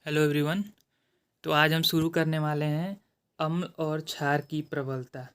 Hello everyone. तो आज हम शुरू करने वाले हैं अम्ल और क्षार की प्रबलता।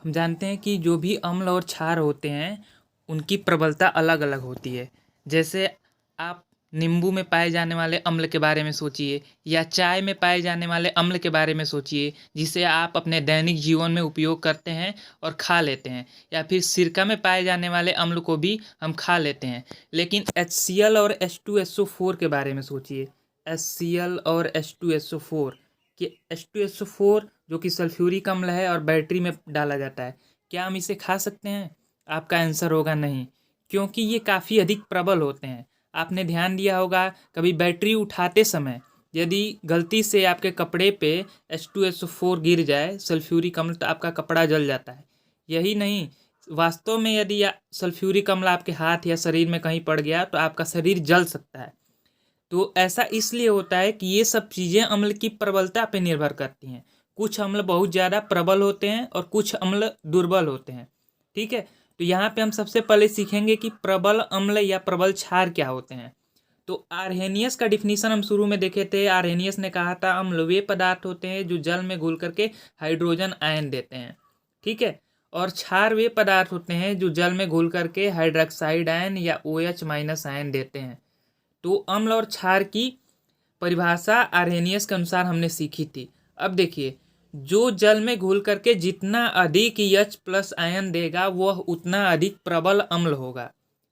हम जानते हैं कि जो भी अम्ल और क्षार होते हैं उनकी प्रबलता अलग अलग होती है। जैसे आप नींबू में पाए जाने वाले अम्ल के बारे में सोचिए, या चाय में पाए जाने वाले अम्ल के बारे में सोचिए जिसे आप अपने दैनिक जीवन में उपयोग करते हैं और खा लेते हैं, या फिर सिरका में पाए जाने वाले अम्ल को भी हम खा लेते हैं। लेकिन HCl और H2SO4 के बारे में सोचिए। HCl और H2SO4 कि H2SO4 जो कि सल्फ्यूरिक अम्ल है और बैटरी में डाला जाता है, क्या हम इसे खा सकते हैं? आपका आंसर होगा नहीं, क्योंकि ये काफ़ी अधिक प्रबल होते हैं। आपने ध्यान दिया होगा, कभी बैटरी उठाते समय यदि गलती से आपके कपड़े पे H2SO4 गिर जाए, सल्फ्यूरिक अम्ल, तो आपका कपड़ा जल जाता है। यही नहीं, वास्तव में यदि सल्फ्यूरिक अम्ल आपके हाथ या शरीर में कहीं पड़ गया तो आपका शरीर जल सकता है। तो ऐसा इसलिए होता है कि ये सब चीज़ें अम्ल की प्रबलता पे निर्भर करती हैं। कुछ अम्ल बहुत ज़्यादा प्रबल होते हैं और कुछ अम्ल दुर्बल होते हैं। ठीक है, तो यहाँ पे हम सबसे पहले सीखेंगे कि प्रबल अम्ल या प्रबल क्षार क्या होते हैं। तो आर्हेनियस का डिफिनीशन हम शुरू में देखे थे। आर्हेनियस ने कहा था अम्ल वे पदार्थ होते हैं जो जल में घुल करके हाइड्रोजन आयन देते हैं। ठीक है, और क्षार वे पदार्थ होते हैं जो जल में घुल करके हाइड्रोक्साइड आयन या OH- आयन देते हैं। तो अम्ल और क्षार की परिभाषा आर्हेनियस के अनुसार हमने सीखी थी। अब देखिए, जो जल में घुल करके जितना अधिक H+ आयन देगा वह उतना अधिक प्रबल अम्ल होगा।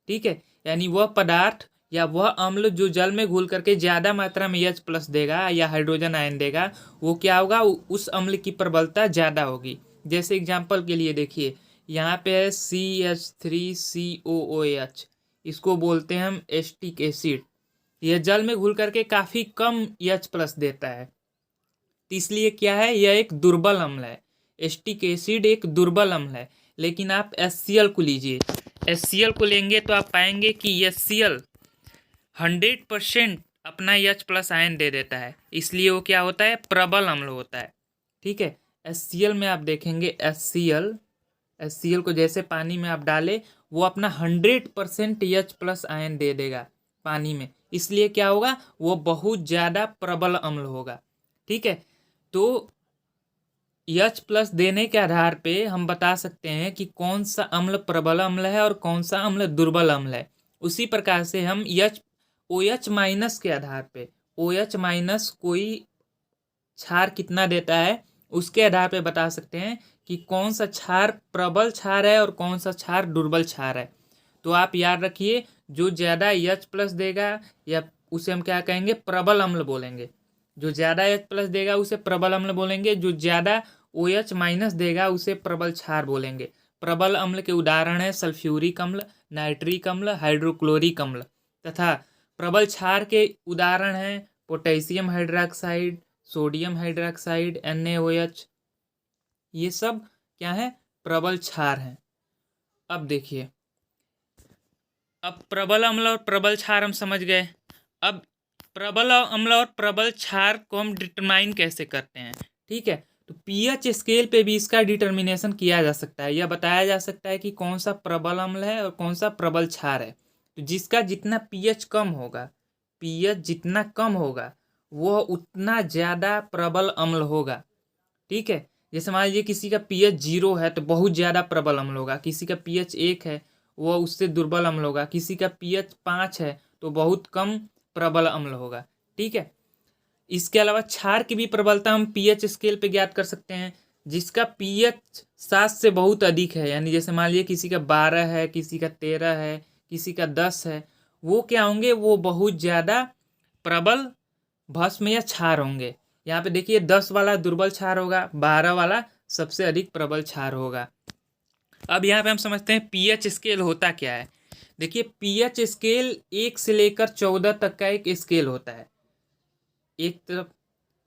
ठीक है, यानी वह पदार्थ या वह अम्ल जो जल में घुल करके ज़्यादा मात्रा में H+ देगा या हाइड्रोजन आयन देगा, वो क्या होगा, उस अम्ल की प्रबलता ज़्यादा होगी। जैसे एग्जाम्पल के लिए देखिए, यहाँ पे है CH3COOH, इसको बोलते हैं हम एस्टिक एसिड। यह जल में घुल करके काफ़ी कम H+ देता है, तो इसलिए क्या है, यह एक दुर्बल अम्ल है। एस्टिक एसिड एक दुर्बल अम्ल है। लेकिन आप HCl को लीजिए, HCl को लेंगे तो आप पाएंगे कि HCl 100% अपना H+ आयन दे देता है, इसलिए वो क्या होता है, प्रबल अम्ल होता है। ठीक है, HCl में आप देखेंगे, HCl को जैसे पानी में आप डालें, वो अपना 100% H+ आयन दे देगा पानी में, इसलिए क्या होगा, वो बहुत ज़्यादा प्रबल अम्ल होगा। ठीक है, तो H+ देने के आधार पे हम बता सकते हैं कि कौन सा अम्ल प्रबल अम्ल है और कौन सा अम्ल दुर्बल अम्ल है। उसी प्रकार से हम OH- के आधार पे, OH- कोई क्षार कितना देता है उसके आधार पे बता सकते हैं कि कौन सा क्षार प्रबल क्षार है और कौन सा क्षार दुर्बल क्षार है। तो आप याद रखिए, जो ज़्यादा H+ देगा या उसे हम क्या कहेंगे, प्रबल अम्ल बोलेंगे। जो ज़्यादा H+ देगा उसे प्रबल अम्ल बोलेंगे, जो ज़्यादा OH- देगा उसे प्रबल क्षार बोलेंगे। प्रबल अम्ल के उदाहरण है सल्फ्यूरिक अम्ल, नाइट्रिक अम्ल, हाइड्रोक्लोरिक अम्ल। तथा प्रबल क्षार के उदाहरण हैं potassium hydroxide, sodium hydroxide, NaOH। ये सब क्या है, प्रबल क्षार हैं। अब देखिए, अब प्रबल अम्ल और प्रबल क्षार हम समझ गए। अब प्रबल अम्ल और प्रबल क्षार को हम डिटरमाइन कैसे करते हैं। ठीक है, तो pH स्केल पे भी इसका डिटर्मिनेशन किया जा सकता है। यह बताया जा सकता है कि कौन सा प्रबल अम्ल है और कौन सा प्रबल क्षार है। तो जिसका जितना pH कम होगा, pH जितना कम होगा वह उतना ज़्यादा प्रबल अम्ल होगा। ठीक है, जैसे मान लीजिए किसी का pH 0 है तो बहुत ज़्यादा प्रबल अम्ल होगा, किसी का pH 1 है वह उससे दुर्बल अम्ल होगा, किसी का pH 5 है तो बहुत कम प्रबल अम्ल होगा। ठीक है, इसके अलावा क्षार की भी प्रबलता हम pH स्केल पे ज्ञात कर सकते हैं। जिसका pH 7 से बहुत अधिक है, यानी जैसे मान लीजिए किसी का 12 है, किसी का 13 है, किसी का 10 है, वो क्या होंगे, वो बहुत ज़्यादा प्रबल भस्म या क्षार होंगे। यहाँ पे देखिए 10 वाला दुर्बल क्षार होगा, 12 वाला सबसे अधिक प्रबल क्षार होगा। अब यहाँ पे हम समझते हैं pH स्केल होता क्या है। देखिए, pH स्केल 1 से लेकर 14 तक का एक स्केल होता है। एक तरफ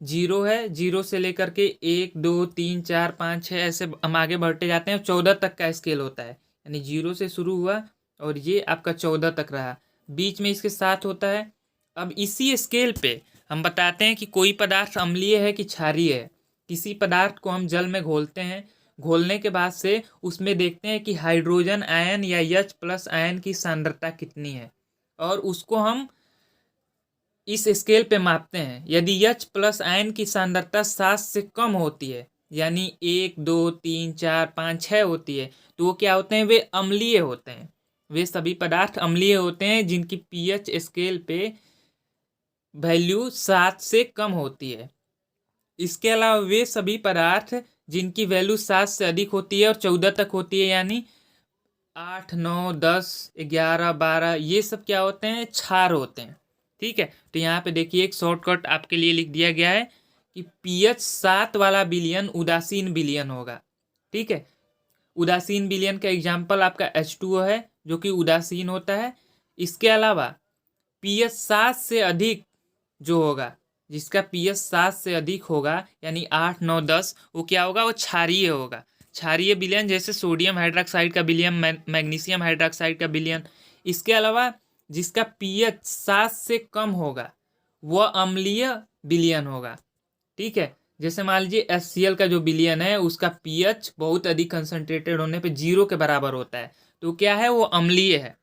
0 है, 0 से लेकर के 1 2 3 4 5 6 ऐसे हम आगे बढ़ते जाते हैं, 14 तक का स्केल होता है। यानी 0 से शुरू हुआ और ये आपका 14 तक रहा, बीच में इसके साथ होता है। अब इसी स्केल पे हम बताते हैं कि कोई पदार्थ अम्लीय है कि क्षारीय है। किसी पदार्थ को हम जल में घोलते हैं, घोलने के बाद से उसमें देखते हैं कि हाइड्रोजन आयन या H+ आयन की सांद्रता कितनी है, और उसको हम इस स्केल पे मापते हैं। यदि H प्लस आयन की सांद्रता 7 से कम होती है, यानी 1, 2, 3, 4, 5, 6 होती है, तो वो क्या होते हैं? वे अम्लीय होते हैं। वे सभी पदार्थ अम्लीय होते हैं जिनकी पीएच स्केल पे वैल्यू 7 से कम होती है। इसके अलावा वे सभी पदार्थ जिनकी वैल्यू 7 से अधिक होती है और 14 तक होती है, यानी 8, 9, 10, 11, 12, ये सब क्या होते हैं? क्षार होते हैं। ठीक है, तो यहाँ पे देखिए एक शॉर्टकट आपके लिए लिख दिया गया है कि पीएच 7 वाला विलयन उदासीन विलयन होगा। ठीक है, उदासीन विलयन का एग्जाम्पल आपका H2O है जो कि उदासीन होता है। इसके अलावा पीएच 7 से अधिक जो होगा, जिसका पीएच 7 से अधिक होगा, यानी 8, 9, 10, वो क्या होगा? वो क्षारीय होगा। क्षारीय विलयन जैसे सोडियम हाइड्रोक्साइड का विलयन, मैग्नीशियम हाइड्रोक्साइड का विलयन। इसके अलावा जिसका पीएच 7 से कम होगा वह अम्लीय विलयन होगा। ठीक है, जैसे मान लीजिए HCl का जो विलयन है उसका पीएच बहुत अधिक कंसंट्रेटेड होने पे 0 के बराबर होता है, तो क्या है? वो अम्लीय है।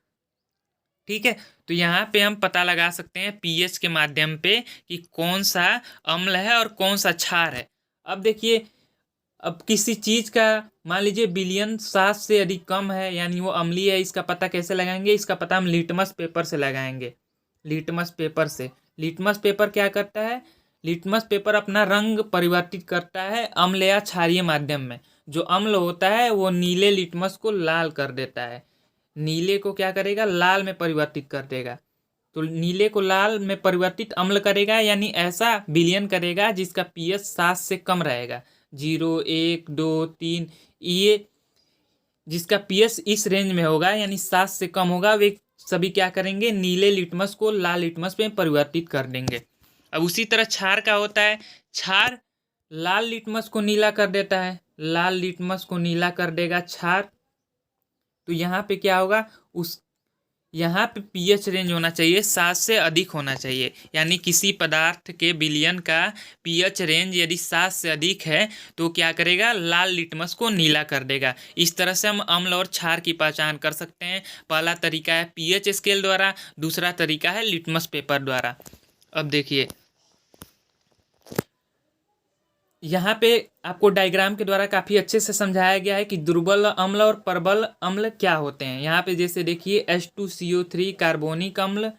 ठीक है, तो यहाँ पे हम पता लगा सकते हैं पीएच के माध्यम पे कि कौन सा अम्ल है और कौन सा क्षार है। अब देखिए, अब किसी चीज का मान लीजिए विलयन 7 से अधिक कम है, यानी वो अम्लीय है। इसका पता कैसे लगाएंगे? इसका पता हम लिटमस पेपर से लगाएंगे। लिटमस पेपर से। लिटमस पेपर क्या करता है? लिटमस पेपर अपना रंग परिवर्तित करता है अम्ल या क्षारीय माध्यम में। जो अम्ल होता है वो नीले लिटमस को लाल कर देता है, नीले को क्या करेगा? लाल में परिवर्तित कर देगा। तो नीले को लाल में परिवर्तित अम्ल करेगा, यानी ऐसा विलयन करेगा जिसका पीएच 7 से कम रहेगा। 0, 1, 2, 3, ये जिसका पीएच इस रेंज में होगा, यानी 7 से कम होगा, वे सभी क्या करेंगे? नीले लिटमस को लाल लिटमस में परिवर्तित कर देंगे। अब उसी तरह क्षार का होता है। क्षार लाल लिटमस को नीला कर देता है, लाल लिटमस को नीला कर देगा क्षार। तो यहाँ पे क्या होगा? यहाँ पे पीएच रेंज होना चाहिए 7 से अधिक होना चाहिए, यानी किसी पदार्थ के विलयन का पीएच रेंज यदि 7 से अधिक है तो क्या करेगा? लाल लिटमस को नीला कर देगा। इस तरह से हम अम्ल और क्षार की पहचान कर सकते हैं। पहला तरीका है पीएच स्केल द्वारा, दूसरा तरीका है लिटमस पेपर द्वारा। अब देखिए, यहाँ पे आपको डायग्राम के द्वारा काफ़ी अच्छे से समझाया गया है कि दुर्बल अम्ल और प्रबल अम्ल क्या होते हैं। यहाँ पे जैसे देखिए H2CO3 कार्बोनिक अम्ल,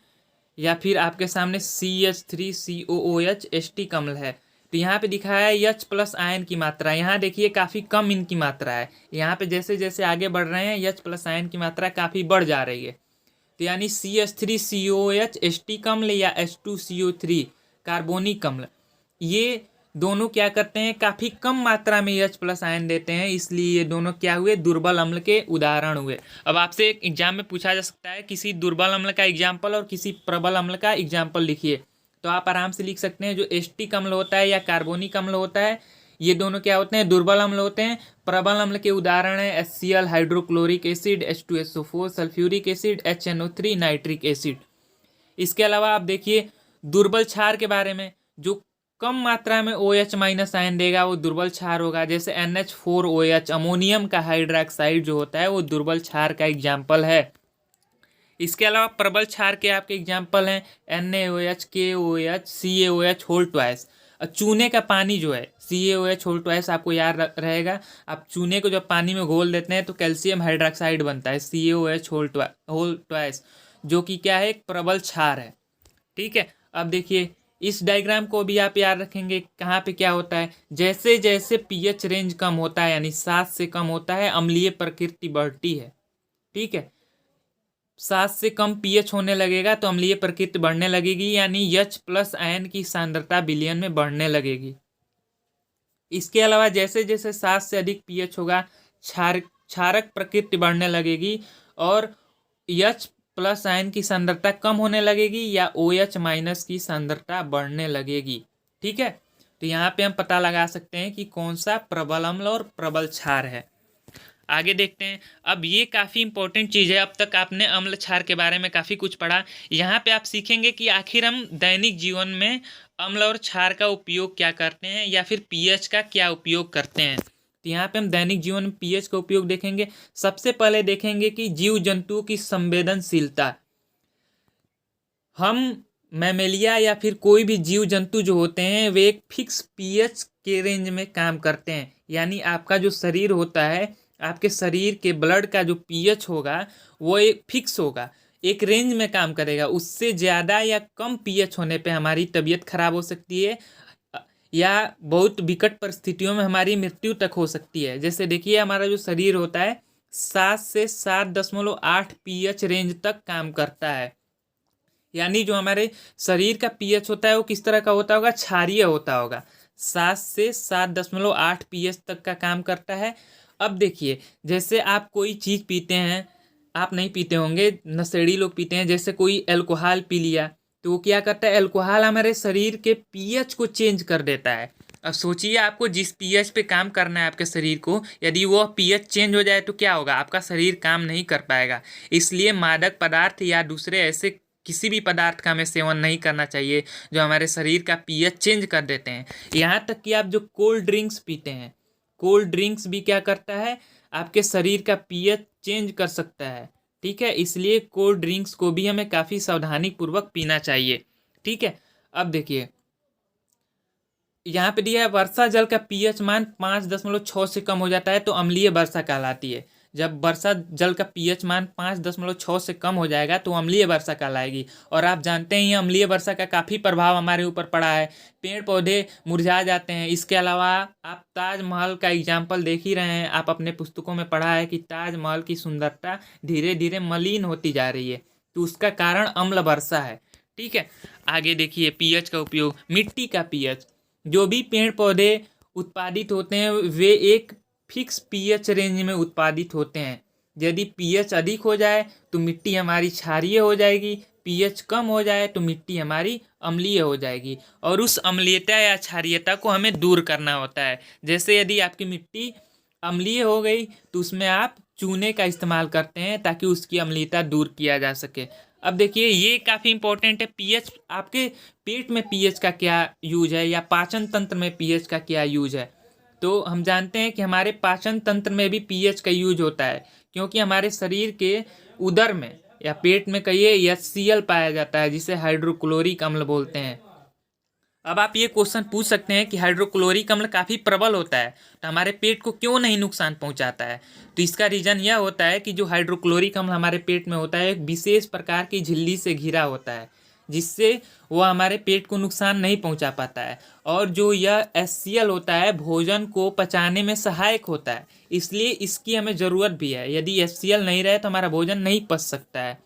या फिर आपके सामने CH3COOH एस्टिक अम्ल है। तो यहाँ पे दिखाया है H प्लस आयन की मात्रा। यहाँ देखिए काफ़ी कम इनकी मात्रा है। यहाँ पे जैसे जैसे आगे बढ़ रहे हैं H प्लस आयन की मात्रा काफ़ी बढ़ जा रही है। तो यानी CH3COOH एस्टिक अम्ल या H2CO3 कार्बोनिक अम्ल, ये दोनों क्या करते हैं? काफ़ी कम मात्रा में H प्लस आयन देते हैं, इसलिए ये दोनों क्या हुए? दुर्बल अम्ल के उदाहरण हुए। अब आपसे एक एग्जाम में पूछा जा सकता है किसी दुर्बल अम्ल का एग्जाम्पल और किसी प्रबल अम्ल का एग्जाम्पल लिखिए, तो आप आराम से लिख सकते हैं जो एस्टिक अम्ल होता है या कार्बोनिक अम्ल होता है, ये दोनों क्या होते हैं? दुर्बल अम्ल होते हैं। प्रबल अम्ल के उदाहरण है HCl hydrochloric acid, H2SO4 sulphuric acid, HNO3 nitric acid. इसके अलावा आप देखिए दुर्बल क्षार के बारे में, जो कम मात्रा में OH माइनस आयन देगा वो दुर्बल क्षार होगा। जैसे NH4OH अमोनियम का हाइड्रोक्साइड जो होता है वो दुर्बल क्षार का एग्जाम्पल है। इसके अलावा प्रबल क्षार के आपके एग्जाम्पल हैं NaOH, KOH, CaOH whole twice. चूने का पानी जो है CaOH होल ट्वाइस, आपको याद रहेगा, आप चूने को जब पानी में घोल देते हैं तो कैल्शियम हाइड्रोक्साइड बनता है CaOH होल ट्वाइस, जो कि क्या है? एक प्रबल क्षार है। ठीक है, अब देखिए इस डायग्राम को भी आप याद रखेंगे। कहाँ पे क्या होता है? जैसे जैसे पीएच रेंज कम होता है, यानी 7 से कम होता है, अम्लीय प्रकृति बढ़ती है। ठीक है, 7 से कम पीएच होने लगेगा तो अम्लीय प्रकृति बढ़ने लगेगी, यानी H प्लस आयन की सांद्रता विलयन में बढ़ने लगेगी। इसके अलावा जैसे जैसे 7 से अधिक पीएच होगा क्षारक प्रकृति बढ़ने लगेगी और H प्लस आयन की सांद्रता कम होने लगेगी या OH माइनस की सांद्रता बढ़ने लगेगी। ठीक है, तो यहाँ पे हम पता लगा सकते हैं कि कौन सा प्रबल अम्ल और प्रबल क्षार है। आगे देखते हैं। अब ये काफ़ी इंपॉर्टेंट चीज़ है। अब तक आपने अम्ल क्षार के बारे में काफ़ी कुछ पढ़ा। यहाँ पे आप सीखेंगे कि आखिर हम दैनिक जीवन में अम्ल और क्षार का उपयोग क्या करते हैं या फिर पीएच का क्या उपयोग करते हैं। तो यहाँ पे हम दैनिक जीवन में पीएच का उपयोग देखेंगे। सबसे पहले देखेंगे कि जीव जंतुओं की संवेदनशीलता। हम मैमेलिया या फिर कोई भी जीव जंतु जो होते हैं वे एक फिक्स पीएच के रेंज में काम करते हैं। यानी आपका जो शरीर होता है, आपके शरीर के ब्लड का जो पीएच होगा वो एक फिक्स होगा, एक रेंज में काम करेगा। उससे ज़्यादा या कम पीएच होने पे हमारी तबीयत खराब हो सकती है या बहुत विकट परिस्थितियों में हमारी मृत्यु तक हो सकती है। जैसे देखिए हमारा जो शरीर होता है 7 से 7.8 पीएच रेंज तक काम करता है। यानी जो हमारे शरीर का पीएच होता है वो किस तरह का होता होगा, क्षारीय होता होगा। 7 से 7.8 पीएच तक का काम करता है। अब देखिए जैसे आप कोई चीज़ पीते हैं, आप नहीं पीते होंगे, नशेड़ी लोग पीते हैं, जैसे कोई अल्कोहल पी लिया तो वो क्या करता है, अल्कोहल हमारे शरीर के पीएच को चेंज कर देता है। अब सोचिए आपको जिस पीएच पे काम करना है आपके शरीर को, यदि वो पीएच चेंज हो जाए तो क्या होगा, आपका शरीर काम नहीं कर पाएगा। इसलिए मादक पदार्थ या दूसरे ऐसे किसी भी पदार्थ का हमें सेवन नहीं करना चाहिए जो हमारे शरीर का पीएच चेंज कर देते हैं। यहाँ तक कि आप जो कोल्ड ड्रिंक्स पीते हैं, कोल्ड ड्रिंक्स भी क्या करता है, आपके शरीर का पीएच चेंज कर सकता है। ठीक है, इसलिए कोल्ड ड्रिंक्स को भी हमें काफ़ी सावधानी पूर्वक पीना चाहिए। ठीक है, अब देखिए यहाँ पे दिया है वर्षा जल का पीएच मान 5.6 से कम हो जाता है तो अम्लीय वर्षा कहलाती है। जब वर्षा जल का पीएच मान 5.6 से कम हो जाएगा तो अम्लीय वर्षा कहलाएगी। और आप जानते हैं ये अम्लीय वर्षा का काफ़ी प्रभाव हमारे ऊपर पड़ा है, पेड़ पौधे मुरझा जाते हैं। इसके अलावा आप ताजमहल का एग्जाम्पल देख ही रहे हैं, आप अपने पुस्तकों में पढ़ा है कि ताजमहल की सुंदरता धीरे धीरे मलिन होती जा रही है, तो उसका कारण अम्ल वर्षा है। ठीक है, आगे देखिए पीएच का उपयोग। मिट्टी का पीएच, जो भी पेड़ पौधे उत्पादित होते हैं वे एक फिक्स पीएच रेंज में उत्पादित होते हैं। यदि पीएच अधिक हो जाए तो मिट्टी हमारी क्षारीय हो जाएगी, पीएच कम हो जाए तो मिट्टी हमारी अम्लीय हो जाएगी। और उस अम्लीयता या क्षारीयता को हमें दूर करना होता है। जैसे यदि आपकी मिट्टी अम्लीय हो गई तो उसमें आप चूने का इस्तेमाल करते हैं ताकि उसकी अम्लीयता दूर किया जा सके। अब देखिए ये काफ़ी इंपॉर्टेंट है, पीएच आपके पेट में पीएच का क्या यूज है या पाचन तंत्र में पीएच का क्या यूज है। तो हम जानते हैं कि हमारे पाचन तंत्र में भी पीएच का यूज होता है, क्योंकि हमारे शरीर के उदर में या पेट में कहिए HCl पाया जाता है जिसे हाइड्रोक्लोरिक अम्ल बोलते हैं। अब आप ये क्वेश्चन पूछ सकते हैं कि हाइड्रोक्लोरिक अम्ल काफ़ी प्रबल होता है तो हमारे पेट को क्यों नहीं नुकसान पहुंचाता है। तो इसका रीज़न यह होता है कि जो हाइड्रोक्लोरिक अम्ल हमारे पेट में होता है एक विशेष प्रकार की झिल्ली से घिरा होता है, जिससे वह हमारे पेट को नुकसान नहीं पहुंचा पाता है। और जो यह HCl होता है भोजन को पचाने में सहायक होता है, इसलिए इसकी हमें ज़रूरत भी है। यदि HCl नहीं रहे तो हमारा भोजन नहीं पच सकता है।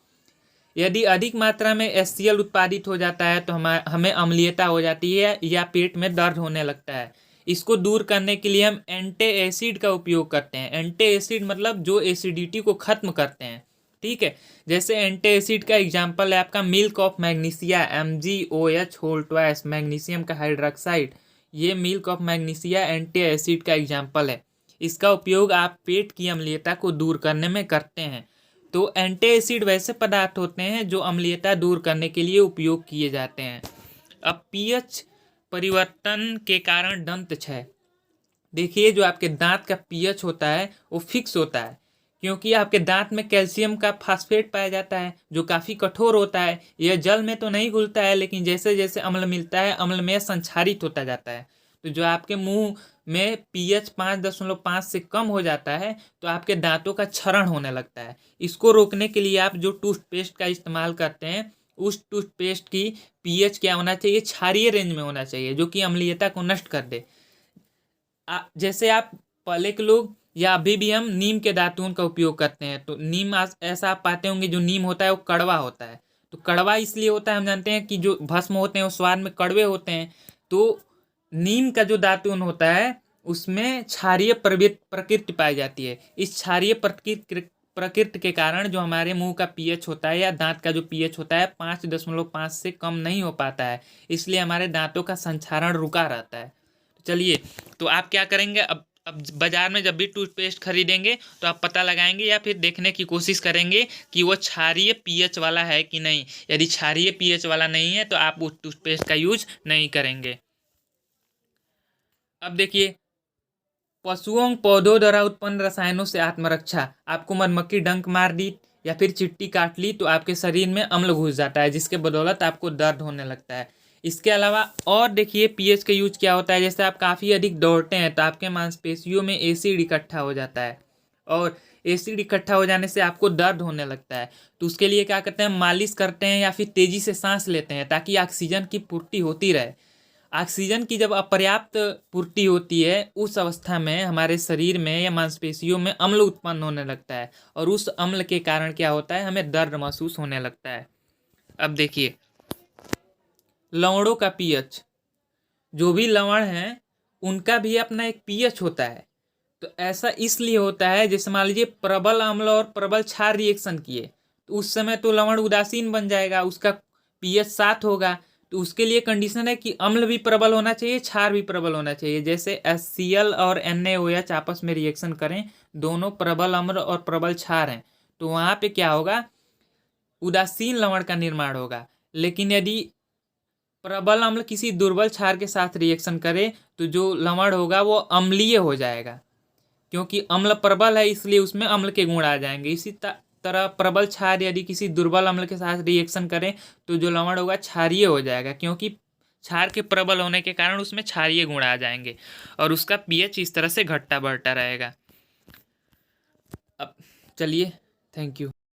यदि अधिक मात्रा में HCl उत्पादित हो जाता है तो हमें अम्लीयता हो जाती है या पेट में दर्द होने लगता है। इसको दूर करने के लिए हम एंटी एसिड का उपयोग करते हैं। एंटी एसिड मतलब जो एसिडिटी को ख़त्म करते हैं। ठीक है, जैसे एंटी एसिड का एग्जांपल है आपका milk of magnesia MgOH whole twice, magnesium का हाइड्रोक्साइड। ये milk of magnesia anti acid का एग्जाम्पल है। इसका उपयोग आप पेट की अम्लीयता को दूर करने में करते हैं। तो एंटी एसिड वैसे पदार्थ होते हैं जो अम्लीयता दूर करने के लिए उपयोग किए जाते हैं। अब पीएच परिवर्तन के कारण दंत क्षय। देखिए जो आपके दांत का पीएच होता है वो फिक्स होता है, क्योंकि आपके दांत में कैल्शियम का फास्फेट पाया जाता है जो काफ़ी कठोर होता है। यह जल में तो नहीं घुलता है, लेकिन जैसे जैसे अम्ल मिलता है अम्ल में संक्षारित होता जाता है। तो जो आपके मुंह में पीएच 5.5 से कम हो जाता है तो आपके दांतों का क्षरण होने लगता है। इसको रोकने के लिए आप जो टूथपेस्ट का इस्तेमाल करते हैं उस टूथपेस्ट की पीएच क्या होना चाहिए, क्षारीय रेंज में होना चाहिए, जो कि अम्लीयता को नष्ट कर दे। जैसे आप पहले के लोग या अभी भी हम नीम के दातून का उपयोग करते हैं, तो नीम ऐसा आप पाते होंगे जो नीम होता है वो कड़वा होता है। तो कड़वा इसलिए होता है, हम जानते हैं कि जो भस्म होते हैं वो स्वाद में कड़वे होते हैं। तो नीम का जो दातून होता है उसमें क्षारीय प्रकृति पाई जाती है। इस क्षारीय प्रकृति के कारण जो हमारे मुंह का पीएच होता है या दांत का जो पीएच होता है 5.5 से कम नहीं हो पाता है, इसलिए हमारे दांतों का संक्षारण रुका रहता है। चलिए, तो आप क्या करेंगे, अब बाजार में जब भी टूथपेस्ट खरीदेंगे तो आप पता लगाएंगे या फिर देखने की कोशिश करेंगे कि वो क्षारीय पीएच वाला है कि नहीं। यदि क्षारीय पीएच वाला नहीं है तो आप उस टूथपेस्ट का यूज नहीं करेंगे। अब देखिए पशुओं पौधों द्वारा उत्पन्न रसायनों से आत्मरक्षा। आपको मधुमक्खी डंक मार दी या फिर चिट्टी काट ली तो आपके शरीर में अम्ल घुस जाता है, जिसके बदौलत आपको दर्द होने लगता है। इसके अलावा और देखिए पीएच का यूज क्या होता है, जैसे आप काफ़ी अधिक दौड़ते हैं तो आपके मांसपेशियों में एसिड इकट्ठा हो जाता है, और एसिड इकट्ठा हो जाने से आपको दर्द होने लगता है। तो उसके लिए क्या करते हैं, मालिश करते हैं या फिर तेज़ी से सांस लेते हैं ताकि ऑक्सीजन की पूर्ति होती रहे। ऑक्सीजन की जब अपर्याप्त पूर्ति होती है उस अवस्था में हमारे शरीर में या मांसपेशियों में अम्ल उत्पन्न होने लगता है, और उस अम्ल के कारण क्या होता है, हमें दर्द महसूस होने लगता है। अब देखिए लवणों का पीएच, जो भी लवण हैं उनका भी अपना एक पीएच होता है। तो ऐसा इसलिए होता है, जैसे मान लीजिए प्रबल अम्ल और प्रबल क्षार रिएक्शन किए तो उस समय तो लवण उदासीन बन जाएगा, उसका पीएच 7 होगा। तो उसके लिए कंडीशन है कि अम्ल भी प्रबल होना चाहिए, क्षार भी प्रबल होना चाहिए। जैसे HCl और NaOH आपस में रिएक्शन करें, दोनों प्रबल अम्ल और प्रबल क्षार हैं, तो वहाँ पे क्या होगा, उदासीन लवण का निर्माण होगा। लेकिन यदि प्रबल अम्ल किसी दुर्बल क्षार के साथ रिएक्शन करे तो जो लवण होगा वो अम्लीय हो जाएगा, क्योंकि अम्ल प्रबल है इसलिए उसमें अम्ल के गुण आ जाएंगे। इसी तरह प्रबल क्षार यदि किसी दुर्बल अम्ल के साथ रिएक्शन करें तो जो लवण होगा क्षारीय हो जाएगा, क्योंकि क्षार के प्रबल होने के कारण उसमें क्षारीय गुण आ जाएंगे और उसका पीएच इस तरह से घटता बढ़ता रहेगा। अब चलिए, थैंक यू।